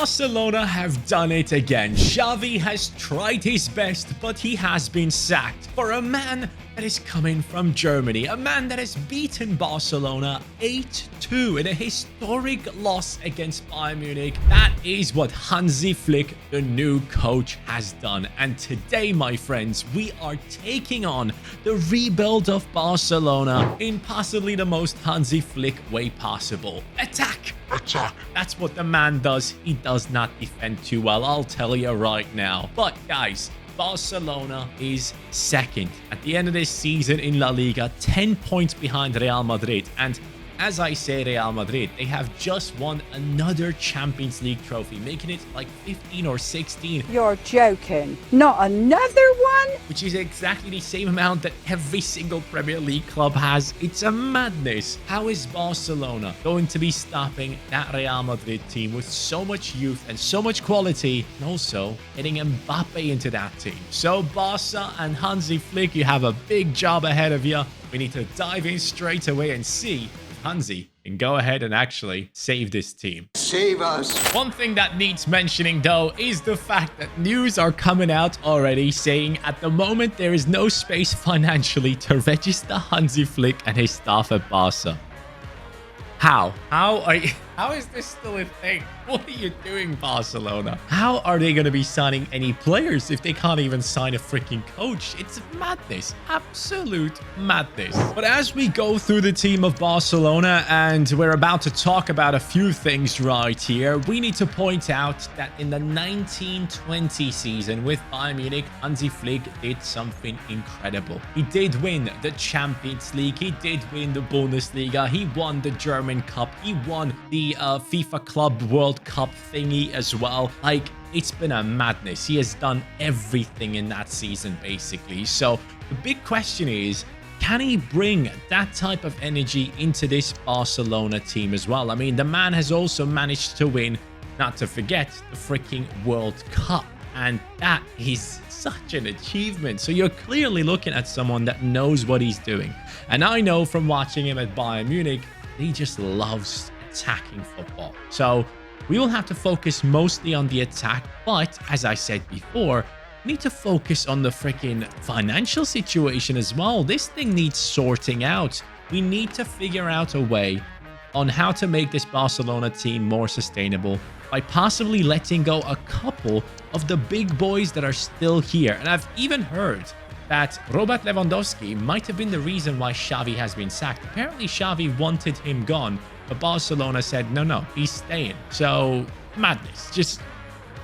Barcelona have done it again. Xavi has tried his best, but he has been sacked. For a man that is coming from Germany, a man that has beaten Barcelona 8-2 in a historic loss against Bayern Munich. That is what HANSI Flick, the new coach, has done. And today, my friends, we are taking on the rebuild of Barcelona in possibly the most HANSI Flick way possible. Attack! Attack! That's what the man does. He does not defend too well, I'll tell you right now. But guys, Barcelona is second at the end of this season in La Liga, 10 points behind Real Madrid. And as I say Real Madrid, they have just won another Champions League trophy, making it like 15 or 16. You're joking. Not another one? Which is exactly the same amount that every single Premier League club has. It's a madness. How is Barcelona going to be stopping that Real Madrid team with so much youth and so much quality, and also getting Mbappe into that team? So Barca and HANSI Flick, you have a big job ahead of you. We need to dive in straight away and see HANSI can go ahead and actually save this team. Save us. One thing that needs mentioning though is the fact that news are coming out already saying at the moment there is no space financially to register HANSI Flick and his staff at Barca. How is this still a thing? What are you doing, Barcelona? How are they going to be signing any players if they can't even sign a freaking coach? It's madness. Absolute madness. But as we go through the team of Barcelona, and we're about to talk about a few things right here, we need to point out that in the 1920 season with Bayern Munich, HANSI Flick did something incredible. He did win the Champions League. He did win the Bundesliga. He won the German Cup. He won the FIFA Club World Cup thingy as well. Like, it's been a madness. He has done everything in that season, basically. So the big question is, can he bring that type of energy into this Barcelona team as well? I mean, the man has also managed to win, not to forget, the freaking World Cup. And that is such an achievement. So you're clearly looking at someone that knows what he's doing. And I know from watching him at Bayern Munich, he just loves attacking football. So we will have to focus mostly on the attack, but as I said before, we need to focus on the freaking financial situation as well. This thing needs sorting out. We need to figure out a way on how to make this Barcelona team more sustainable by possibly letting go a couple of the big boys that are still here. And I've even heard that Robert Lewandowski might have been the reason why Xavi has been sacked. Apparently Xavi wanted him gone, but Barcelona said, no, he's staying. So, madness. Just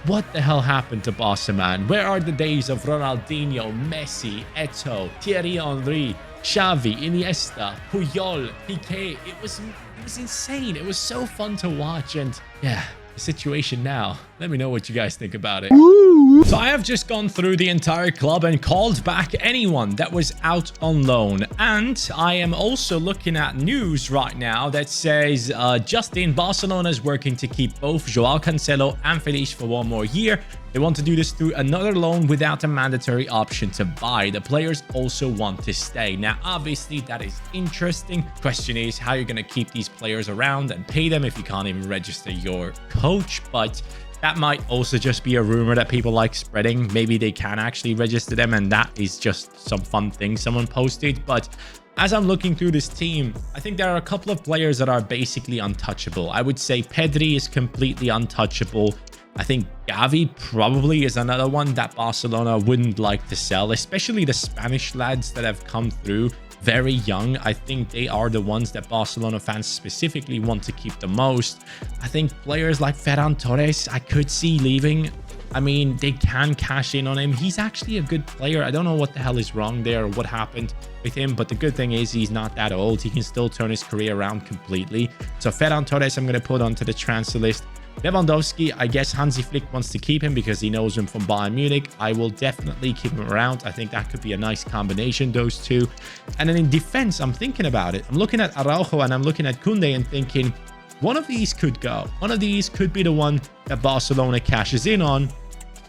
what the hell happened to Barca, man? Where are the days of Ronaldinho, Messi, Eto'o, Thierry Henry, Xavi, Iniesta, Puyol, Piqué? It was insane. It was so fun to watch. And yeah, the situation now. Let me know what you guys think about it. So I have just gone through the entire club and called back anyone that was out on loan. And I am also looking at news right now that says Justin, Barcelona is working to keep both Joao Cancelo and Felix for one more year. They want to do this through another loan without a mandatory option to buy. The players also want to stay. Now, obviously, that is interesting. Question is how you're going to keep these players around and pay them if you can't even register your coach. But that might also just be a rumor that people like spreading. Maybe they can actually register them, and that is just some fun thing someone posted. But as I'm looking through this team, I think there are a couple of players that are basically untouchable. I would say Pedri is completely untouchable. I think Gavi probably is another one that Barcelona wouldn't like to sell, especially the Spanish lads that have come through very young. I think they are the ones that Barcelona fans specifically want to keep the most. I think players like Ferran Torres, I could see leaving. I mean, they can cash in on him. He's actually a good player. I don't know what the hell is wrong there or what happened with him, but the good thing is he's not that old. He can still turn his career around completely. So Ferran Torres, I'm going to put onto the transfer list. Lewandowski, I guess HANSI Flick wants to keep him because he knows him from Bayern Munich. I will definitely keep him around. I think that could be a nice combination, those two. And then in defense, I'm thinking about it. I'm looking at Araujo and I'm looking at Koundé and thinking, one of these could go. One of these could be the one that Barcelona cashes in on.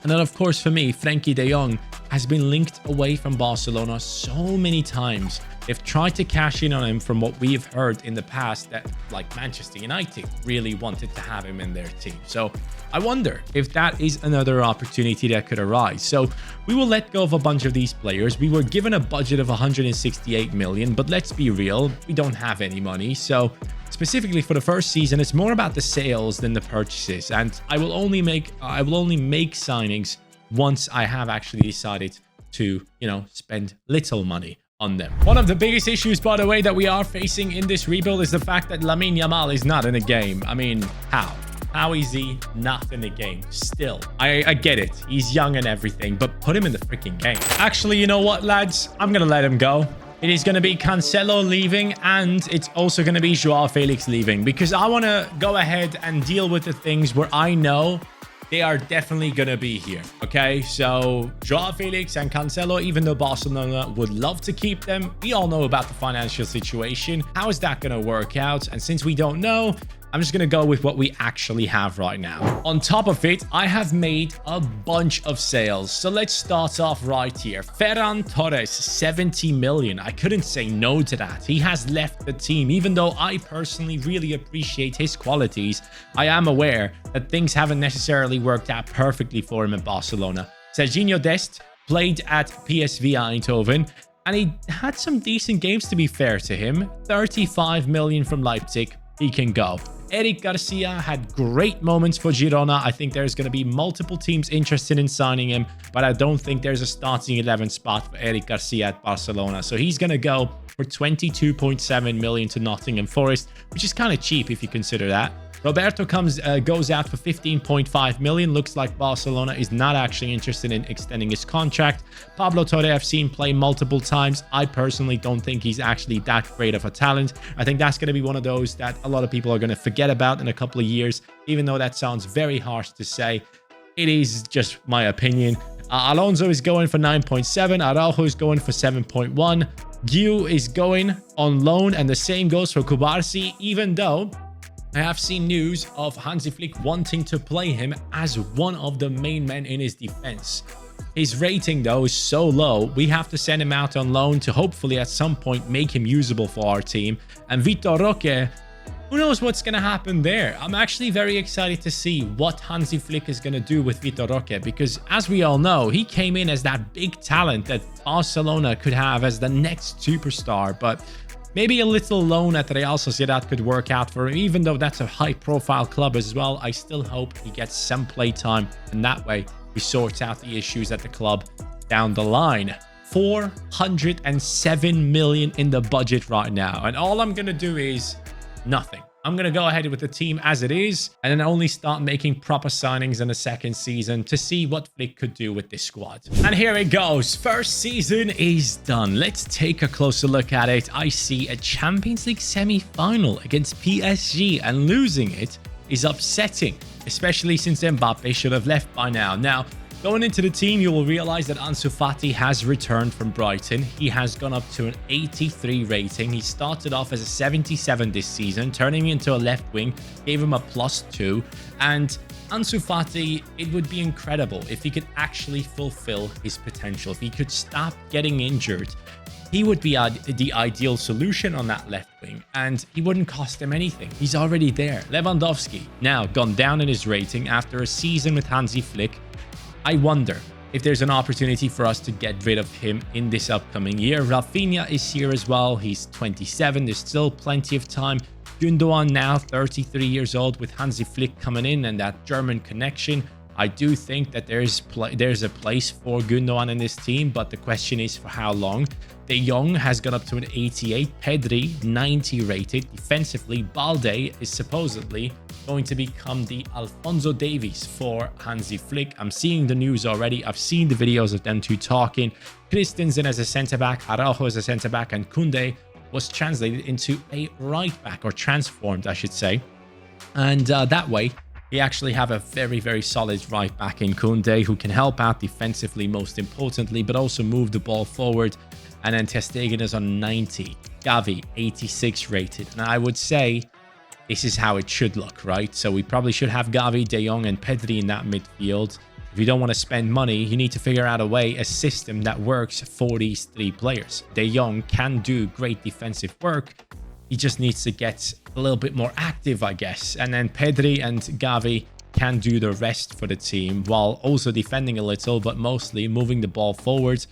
And then, of course, for me, Frenkie de Jong has been linked away from Barcelona so many times. They've tried to cash in on him from what we've heard in the past that like Manchester United really wanted to have him in their team. So I wonder if that is another opportunity that could arise. So we will let go of a bunch of these players. We were given a budget of 168 million, but let's be real, we don't have any money. So specifically for the first season, it's more about the sales than the purchases. And I will only make signings once I have actually decided to, spend little money on them. One of the biggest issues, by the way, that we are facing in this rebuild is the fact that Lamine Yamal is not in the game. I mean, how? How is he not in the game still? I get it. He's young and everything, but put him in the freaking game. Actually, you know what, lads? I'm going to let him go. It is going to be Cancelo leaving, and it's also going to be Joao Felix leaving, because I want to go ahead and deal with the things where I know they are definitely going to be here. Okay, so Joao Felix and Cancelo, even though Barcelona would love to keep them, we all know about the financial situation. How is that going to work out? And since we don't know, I'm just going to go with what we actually have right now. On top of it, I have made a bunch of sales. So let's start off right here. Ferran Torres, 70 million. I couldn't say no to that. He has left the team. Even though I personally really appreciate his qualities, I am aware that things haven't necessarily worked out perfectly for him in Barcelona. Serginho Dest played at PSV Eindhoven, and he had some decent games, to be fair to him. 35 million from Leipzig. He can go. Eric Garcia had great moments for Girona. I think there's going to be multiple teams interested in signing him, but I don't think there's a starting 11 spot for Eric Garcia at Barcelona. So he's going to go for 22.7 million to Nottingham Forest, which is kind of cheap if you consider that. Roberto goes out for 15.5 million. Looks like Barcelona is not actually interested in extending his contract. Pablo Torre, I've seen play multiple times. I personally don't think he's actually that great of a talent. I think that's going to be one of those that a lot of people are going to forget about in a couple of years, even though that sounds very harsh to say. It is just my opinion. Alonso is going for 9.7. Araujo is going for 7.1. Guiu is going on loan, and the same goes for Kubarsi, even though I have seen news of Hansi Flick wanting to play him as one of the main men in his defense. His rating, though, is so low, we have to send him out on loan to hopefully at some point make him usable for our team. And Vitor Roque, who knows what's going to happen there? I'm actually very excited to see what Hansi Flick is going to do with Vitor Roque, because as we all know, he came in as that big talent that Barcelona could have as the next superstar, but maybe a little loan at Real Sociedad could work out for him. Even though that's a high-profile club as well, I still hope he gets some play time, and that way he sorts out the issues at the club down the line. 407 million in the budget right now, and all I'm going to do is nothing. I'm going to go ahead with the team as it is, and then only start making proper signings in the second season to see what Flick could do with this squad. And here it goes. First season is done. Let's take a closer look at it. I see a Champions League semi-final against PSG, and losing it is upsetting, especially since Mbappe should have left by now. Now, going into the team, you will realize that Ansu Fati has returned from Brighton. He has gone up to an 83 rating. He started off as a 77 this season, turning into a left wing, gave him a +2. And Ansu Fati, it would be incredible if he could actually fulfill his potential. If he could stop getting injured, he would be the ideal solution on that left wing, and he wouldn't cost him anything. He's already there. Lewandowski, now gone down in his rating after a season with Hansi Flick. I wonder if there's an opportunity for us to get rid of him in this upcoming year. Rafinha is here as well. He's 27. There's still plenty of time. Gundogan now 33 years old with Hansi Flick coming in and that German connection. I do think that there's a place for Gundogan in this team, but the question is for how long. De Jong has gone up to an 88. Pedri, 90 rated. Defensively, Balde is supposedly going to become the Alphonso Davies for Hansi Flick. I'm seeing the news already. I've seen the videos of them two talking. Christensen as a centre-back, Araujo as a centre-back, and Koundé was translated into a right-back, or transformed, I should say. And that way, we actually have a very, very solid right-back in Koundé, who can help out defensively, most importantly, but also move the ball forward. And then Ter Stegen is on 90. Gavi, 86 rated. And I would say this is how it should look, right? So we probably should have Gavi, De Jong, and Pedri in that midfield. If you don't want to spend money, you need to figure out a system that works for these three players. De Jong can do great defensive work. He just needs to get a little bit more active, I guess. And then Pedri and Gavi can do the rest for the team while also defending a little, but mostly moving the ball forwards.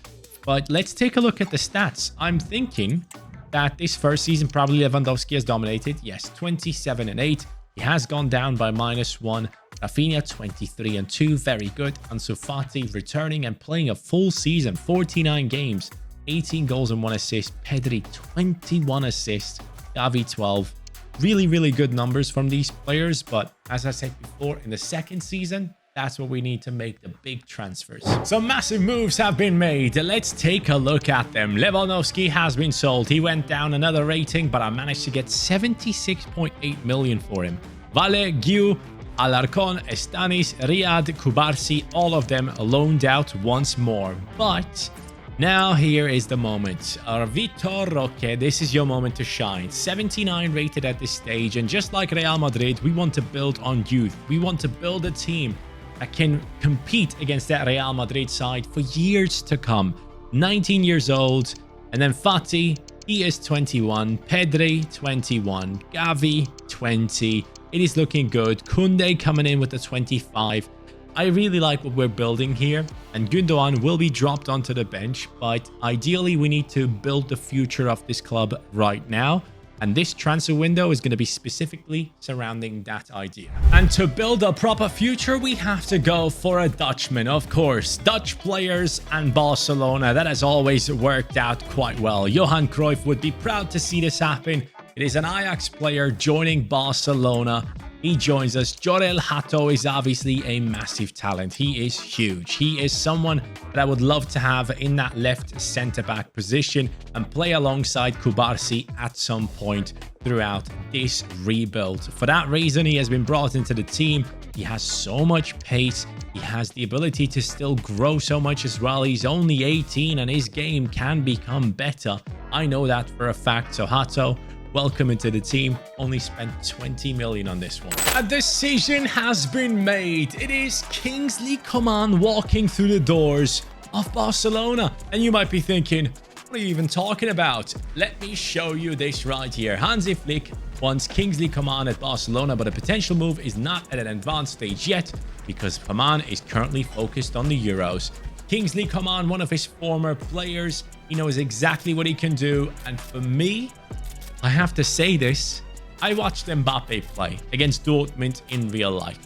But let's take a look at the stats. I'm thinking that this first season, probably Lewandowski has dominated. Yes, 27 and 8. He has gone down by -1. Rafinha, 23 and 2. Very good. Ansu Fati returning and playing a full season, 49 games, 18 goals and 1 assist. Pedri, 21 assists. Gavi, 12. Really, really good numbers from these players. But as I said before, in the second season, that's where we need to make the big transfers. Some massive moves have been made. Let's take a look at them. Lewandowski has been sold. He went down another rating, but I managed to get 76.8 million for him. Vale, Giu, Alarcon, Estanis, Riyad, Kubarsi, all of them loaned out once more. But now here is the moment. Vitor Roque, this is your moment to shine. 79 rated at this stage, and just like Real Madrid, we want to build on youth. We want to build a team that can compete against that Real Madrid side for years to come. 19 years old. And then Fati, he is 21. Pedri, 21. Gavi, 20. It is looking good. Koundé coming in with the 25. I really like what we're building here. And Gundogan will be dropped onto the bench. But ideally, we need to build the future of this club right now. And this transfer window is going to be specifically surrounding that idea. And to build a proper future, we have to go for a Dutchman, of course. Dutch players and Barcelona, that has always worked out quite well. Johan Cruyff would be proud to see this happen. It is an Ajax player joining Barcelona. He joins us. Jorel Hato is obviously a massive talent. He is huge. He is someone that I would love to have in that left centre-back position and play alongside Kubarsi at some point throughout this rebuild. For that reason, he has been brought into the team. He has so much pace. He has the ability to still grow so much as well. He's only 18 and his game can become better. I know that for a fact. So Hato, welcome into the team. Only spent 20 million on this one. A decision has been made. It is Kingsley Coman walking through the doors of Barcelona. And you might be thinking, what are you even talking about? Let me show you this right here. Hansi Flick wants Kingsley Coman at Barcelona, but a potential move is not at an advanced stage yet because Coman is currently focused on the Euros. Kingsley Coman, one of his former players, he knows exactly what he can do. And for me, I have to say this, I watched Mbappe play against Dortmund in real life.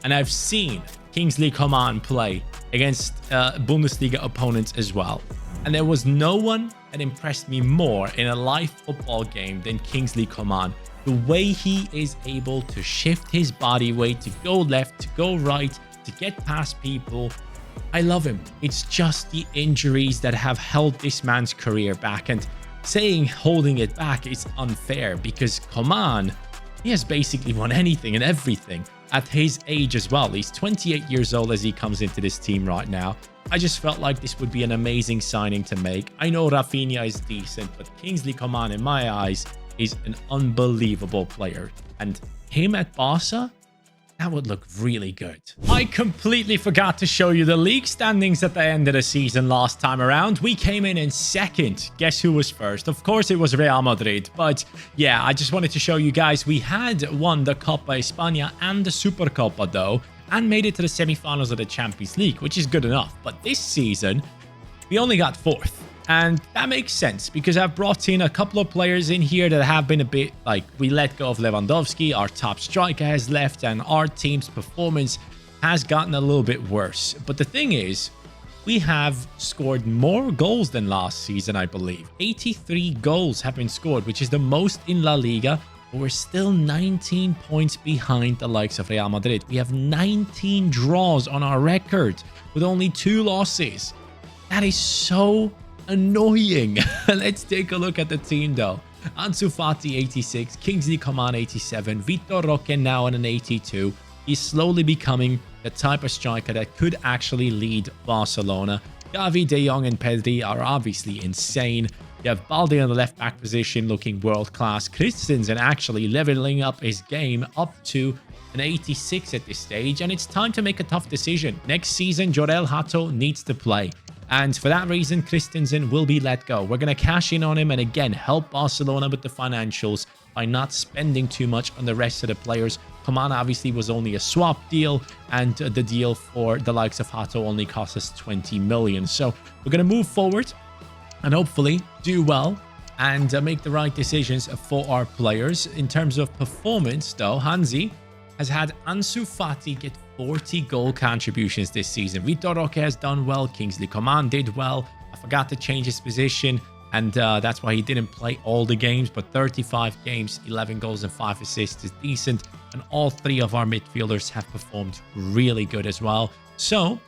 And I've seen Kingsley Coman play against Bundesliga opponents as well. And there was no one that impressed me more in a live football game than Kingsley Coman. The way he is able to shift his body weight, to go left, to go right, to get past people. I love him. It's just the injuries that have held this man's career back. And saying holding it back is unfair because Coman, he has basically won anything and everything at his age as well. He's 28 years old as he comes into this team right now. I just felt like this would be an amazing signing to make. I know Rafinha is decent, but Kingsley Coman, in my eyes, is an unbelievable player. And him at Barca, that would look really good. I completely forgot to show you the league standings at the end of the season last time around. We came in second. Guess who was first? Of course, it was Real Madrid. But yeah, I just wanted to show you guys we had won the Copa España and the Supercopa though, and made it to the semi-finals of the Champions League, which is good enough. But this season, we only got fourth. And that makes sense because I've brought in a couple of players in here that have been a bit like we let go of Lewandowski, our top striker has left, and our team's performance has gotten a little bit worse. But the thing is, we have scored more goals than last season, I believe. 83 goals have been scored, which is the most in La Liga, but we're still 19 points behind the likes of Real Madrid. We have 19 draws on our record with only 2 losses. That is so annoying. Let's take a look at the team though. Ansu Fati 86, Kingsley Coman 87, Vitor Roque now on an 82. He's slowly becoming the type of striker that could actually lead Barcelona. Gavi, De Jong and Pedri are obviously insane. You have Balde on the left back position looking world class. Christensen actually leveling up his game up to an 86 at this stage, and it's time to make a tough decision. Next season, Jorel Hato needs to play. And for that reason, Christensen will be let go. We're going to cash in on him and again help Barcelona with the financials by not spending too much on the rest of the players. Coman obviously was only a swap deal, and the deal for the likes of Hato only cost us 20 million. So we're going to move forward and hopefully do well and make the right decisions for our players. In terms of performance, though, HANSI has had Ansu Fati get 40 goal contributions this season. Vitor Roque has done well. Kingsley Coman did well. I forgot to change his position, and that's why he didn't play all the games, but 35 games, 11 goals and 5 assists is decent, and all 3 of our midfielders have performed really good as well. So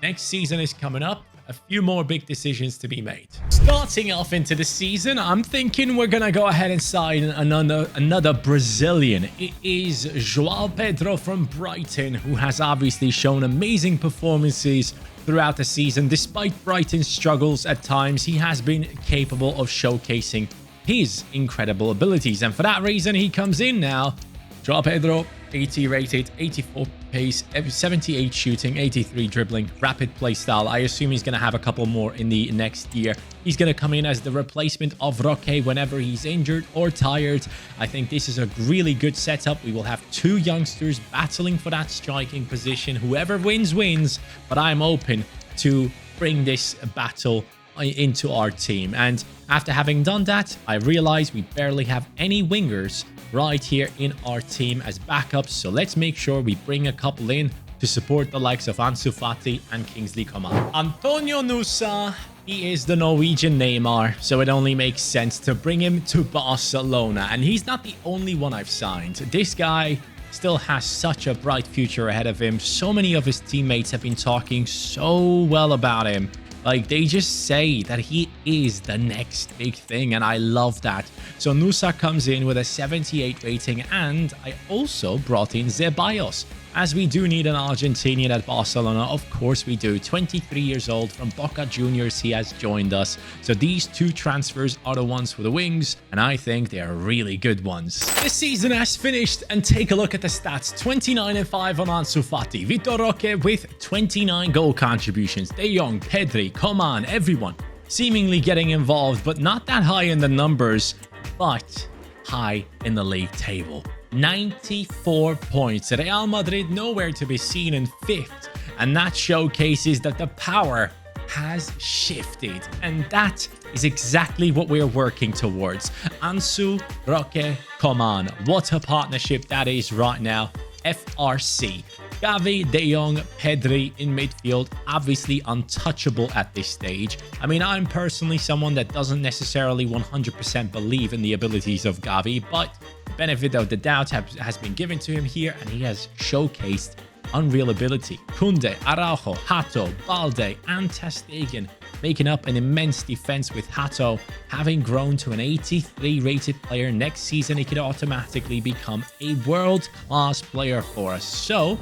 next season is coming up. A few more big decisions to be made. Starting off into the season, I'm thinking we're gonna go ahead and sign another Brazilian. It is João Pedro from Brighton, who has obviously shown amazing performances throughout the season. Despite Brighton's struggles at times, he has been capable of showcasing his incredible abilities, and for that reason, he comes in now. João Pedro, 80 rated, 84 pace, 78 shooting, 83 dribbling, rapid play style. I assume he's going to have a couple more in the next year. He's going to come in as the replacement of Roque whenever he's injured or tired. I think this is a really good setup. We will have 2 youngsters battling for that striking position. Whoever wins, wins. But I'm open to bring this battle into our team. And after having done that, I realize we barely have any wingers right here in our team as backups, so let's make sure we bring a couple in to support the likes of Ansu Fati and Kingsley Coman. Antonio Nusa, he is the Norwegian Neymar, so it only makes sense to bring him to Barcelona, and he's not the only one I've signed. This guy still has such a bright future ahead of him. So many of his teammates have been talking so well about him. Like, they just say that he is the next big thing, and I love that. So Nusa comes in with a 78 rating, and I also brought in Ceballos, as we do need an Argentinian at Barcelona. Of course we do. 23 years old, from Boca Juniors he has joined us. So these 2 transfers are the ones for the wings, and I think they are really good ones. This season has finished, and take a look at the stats. 29 and 5 on Ansu Fati. Vitor Roque with 29 goal contributions. De Jong, Pedri, Coman, everyone seemingly getting involved, but not that high in the numbers, but high in the league table. 94 points. Real Madrid nowhere to be seen in 5th, and that showcases that the power has shifted, and that is exactly what we're working towards. Ansu, Roque, Coman. What a partnership that is right now. FRC. Gavi, De Jong, Pedri in midfield, obviously untouchable at this stage. I mean, I'm personally someone that doesn't necessarily 100% believe in the abilities of Gavi, but the benefit of the doubt has been given to him here, and he has showcased unreal ability. Kunde, Araujo, Hato, Balde, and ter Stegen making up an immense defense, with Hato having grown to an 83 rated player. Next season, he could automatically become a world-class player for us. So,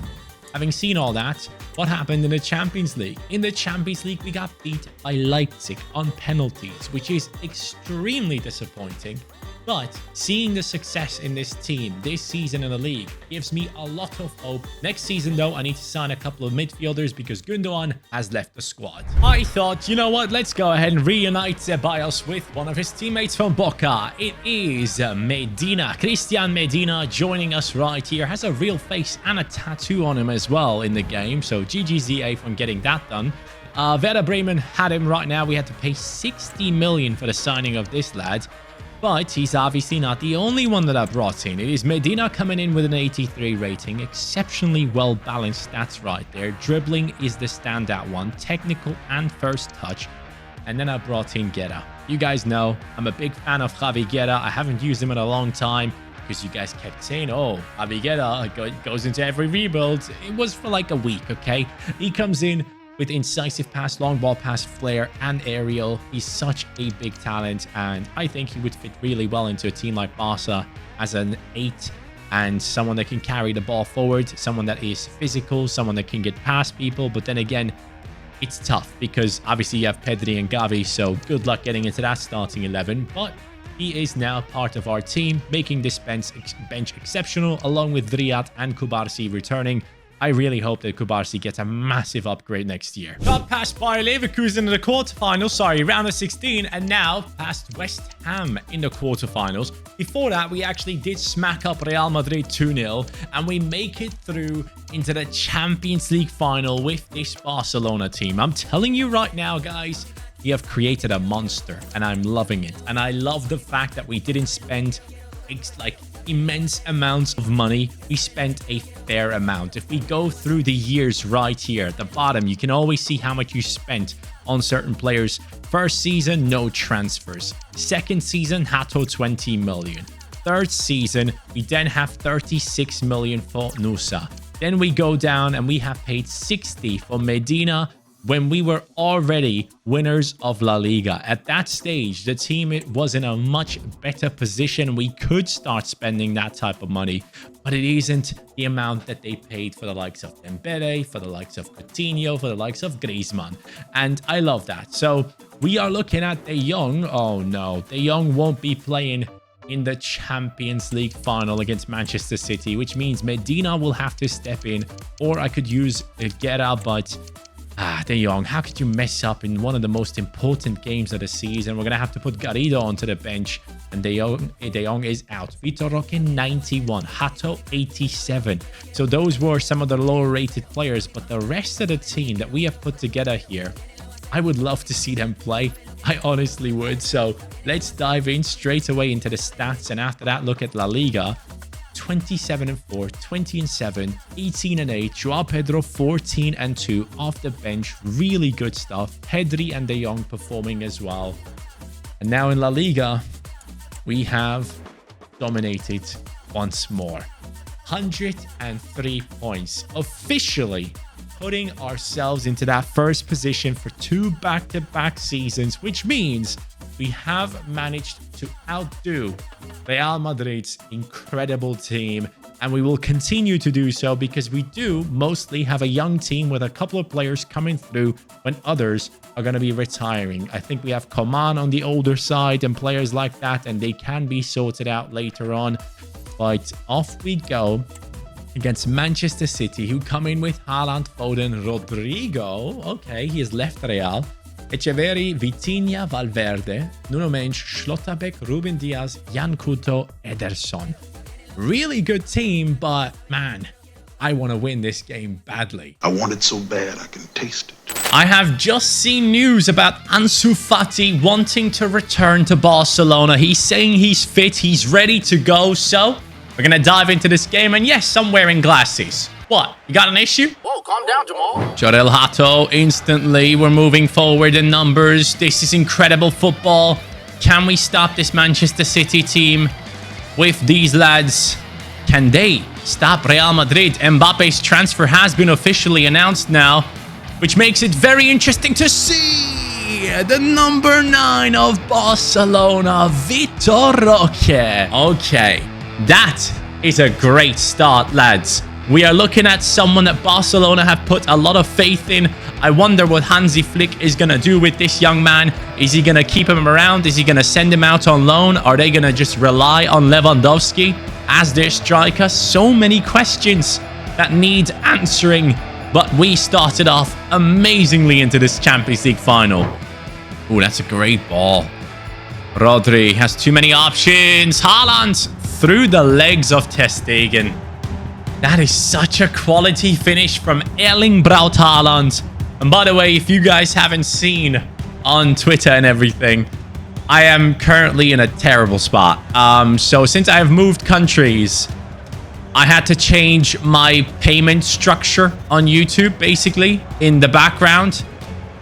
having seen all that, what happened in the Champions League? In the Champions League, we got beat by Leipzig on penalties, which is extremely disappointing. But seeing the success in this team this season in the league gives me a lot of hope. Next season, though, I need to sign a couple of midfielders because Gundogan has left the squad. I thought, you know what, let's go ahead and reunite Ceballos with one of his teammates from Boca. It is Medina. Christian Medina joining us right here. Has a real face and a tattoo on him as well in the game. So GGZA from getting that done. Werder Bremen had him right now. We had to pay 60 million for the signing of this lad. But he's obviously not the only one that I brought in. It is Medina coming in with an 83 rating. Exceptionally well-balanced stats right there. Dribbling is the standout one. Technical and first touch. And then I brought in Guerra. You guys know I'm a big fan of Javi Guerra. I haven't used him in a long time because you guys kept saying, oh, Javi Guerra goes into every rebuild. It was for like a week, okay? He comes in with incisive pass, long ball pass, flair, and aerial. He's such a big talent, and I think he would fit really well into a team like Barca as an 8 and someone that can carry the ball forward, someone that is physical, someone that can get past people. But then again, it's tough because obviously you have Pedri and Gavi, so good luck getting into that starting 11. But He is now part of our team, making this bench exceptional, along with Riyad and Kubarsi returning. I really hope that Kubarsi gets a massive upgrade next year. Got past Bayer Leverkusen in the quarterfinals, round of 16, and now past West Ham in the quarterfinals. Before that, we actually did smack up Real Madrid 2-0, and we make it through into the Champions League final with this Barcelona team. I'm telling you right now, guys, we have created a monster, and I'm loving it. And I love the fact that we didn't spend like immense amounts of money. We spent a fair amount. If we go through the years right here at the bottom, you can always see how much you spent on certain players. First season, no transfers. Second season, Hato 20 million. Third season, we then have 36 million for Nusa. Then we go down and we have paid 60 for Medina, when we were already winners of La Liga. At that stage, the team was in a much better position. We could start spending that type of money, but it isn't the amount that they paid for the likes of Dembele, for the likes of Coutinho, for the likes of Griezmann. And I love that. So we are looking at De Jong. Oh no, De Jong won't be playing in the Champions League final against Manchester City, which means Medina will have to step in, or I could use Guerra, but De Jong, how could you mess up in one of the most important games of the season? We're going to have to put Garrido onto the bench, and De Jong is out. Vitor Roque 91, Hato 87. So those were some of the lower rated players, but the rest of the team that we have put together here, I would love to see them play. I honestly would. So let's dive in straight away into the stats, and after that, look at La Liga. 27-4, 20-7, 18-8. Joao Pedro 14-2 off the bench. Really good stuff. Pedri and De Jong performing as well. And now in La Liga, we have dominated once more. 103 points. Officially putting ourselves into that first position for 2 back-to-back seasons, which means we have managed to outdo Real Madrid's incredible team, and we will continue to do so because we do mostly have a young team with a couple of players coming through when others are going to be retiring. I think we have Coman on the older side and players like that, and they can be sorted out later on. But off we go against Manchester City, who come in with Haaland, Foden, Rodrigo. Okay, he has left Real. Echeverri, Vitinha, Valverde, Nuno Mendes, Schlotterbeck, Ruben Diaz, Jan Couto, Ederson. Really good team, but man, I want to win this game badly. I want it so bad I can taste it. I have just seen news about HANSI Fati wanting to return to Barcelona. He's saying he's fit, he's ready to go, so we're going to dive into this game, and yes, I'm wearing glasses. What? You got an issue? Whoa, calm down, Jamal. Jorel Hato instantly. We're moving forward in numbers. This is incredible football. Can we stop this Manchester City team with these lads? Can they stop Real Madrid? Mbappe's transfer has been officially announced now, which makes it very interesting to see the number 9 of Barcelona, Vitor Roque. Okay, that is a great start, lads. We are looking at someone that Barcelona have put a lot of faith in. I wonder what Hansi Flick is going to do with this young man. Is he going to keep him around? Is he going to send him out on loan? Are they going to just rely on Lewandowski as their striker? So many questions that need answering. But we started off amazingly into this Champions League final. Oh, that's a great ball. Rodri has too many options. Haaland through the legs of Ter Stegen. That is such a quality finish from Erling Braut Haaland. And by the way, if you guys haven't seen on Twitter and everything, I am currently in a terrible spot. So since I have moved countries, I had to change my payment structure on YouTube, basically, in the background.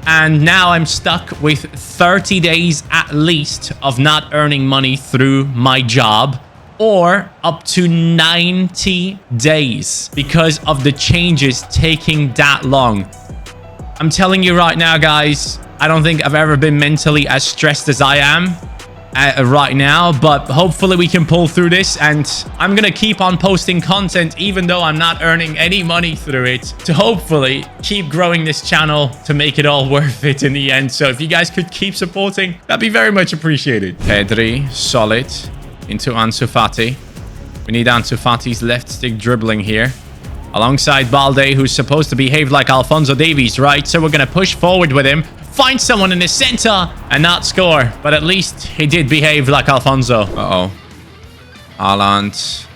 And now I'm stuck with 30 days at least of not earning money through my job, or up to 90 days because of the changes taking that long. I'm telling you right now, guys, I don't think I've ever been mentally as stressed as I am. right now, but hopefully we can pull through this, and I'm gonna keep on posting content even though I'm not earning any money through it, to hopefully keep growing this channel to make it all worth it in the end. So if you guys could keep supporting, that'd be very much appreciated. Pedri, solid, into Ansu Fati. We need Ansu Fati's left stick dribbling here, alongside Balde, who's supposed to behave like Alphonso Davies, right? So we're going to push forward with him, find someone in the center, and not score. But at least he did behave like Alphonso. Uh-oh. Haaland.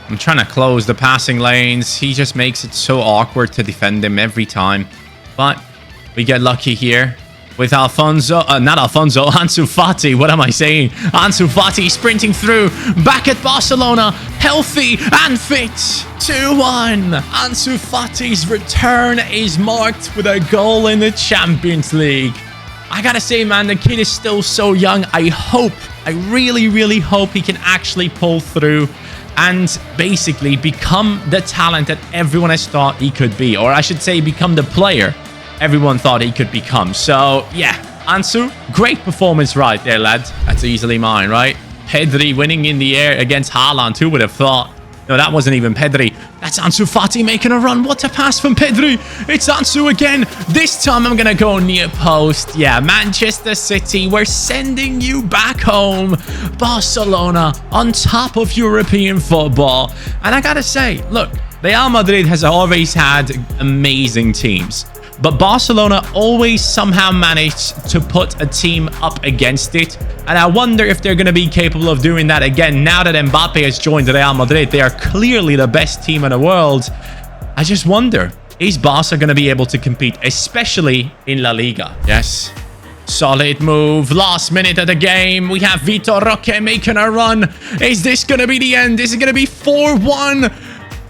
I'm trying to close the passing lanes. He just makes it so awkward to defend him every time. But we get lucky here with Ansu Fati. What am I saying? Ansu Fati sprinting through, back at Barcelona, healthy and fit. 2-1. Ansu Fati's return is marked with a goal in the Champions League. I gotta say, man, the kid is still so young. I really, really hope he can actually pull through and basically become the talent that everyone has thought he could be. Or I should say, become the player everyone thought he could become. So, yeah, Ansu, great performance right there, lads. That's easily mine, right? Pedri winning in the air against Haaland. Who would have thought? No, that wasn't even Pedri. That's Ansu Fati making a run. What a pass from Pedri. It's Ansu again. This time I'm going to go near post. Yeah, Manchester City, we're sending you back home. Barcelona on top of European football. And I got to say, look, Real Madrid has always had amazing teams. But Barcelona always somehow managed to put a team up against it. And I wonder if they're going to be capable of doing that again. Now that Mbappe has joined Real Madrid, they are clearly the best team in the world. I just wonder, is Barca going to be able to compete, especially in La Liga? Yes. Solid move. Last minute of the game. We have Vitor Roque making a run. Is this going to be the end? Is it going to be 4-1?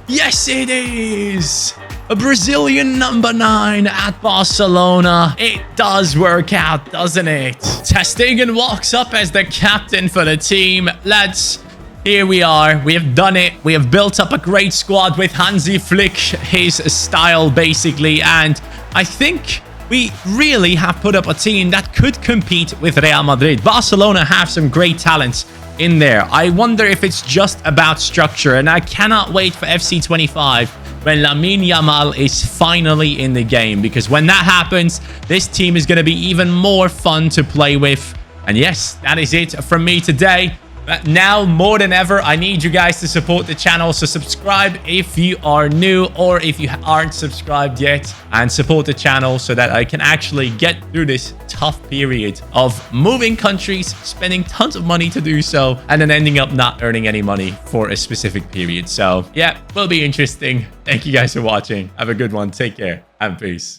Yes, it is. A Brazilian number 9 at Barcelona. It does work out, doesn't it? Ter Stegen walks up as the captain for the team. Lads, here we are. We have done it. We have built up a great squad with Hansi Flick, his style, basically. And I think we really have put up a team that could compete with Real Madrid. Barcelona have some great talents in there. I wonder if it's just about structure. And I cannot wait for FC 25 when Lamine Yamal is finally in the game, because when that happens, this team is going to be even more fun to play with. And yes, that is it from me today. But now more than ever, I need you guys to support the channel. So subscribe if you are new, or if you aren't subscribed yet, and support the channel so that I can actually get through this tough period of moving countries, spending tons of money to do so, and then ending up not earning any money for a specific period. So yeah, will be interesting. Thank you guys for watching. Have a good one. Take care and peace.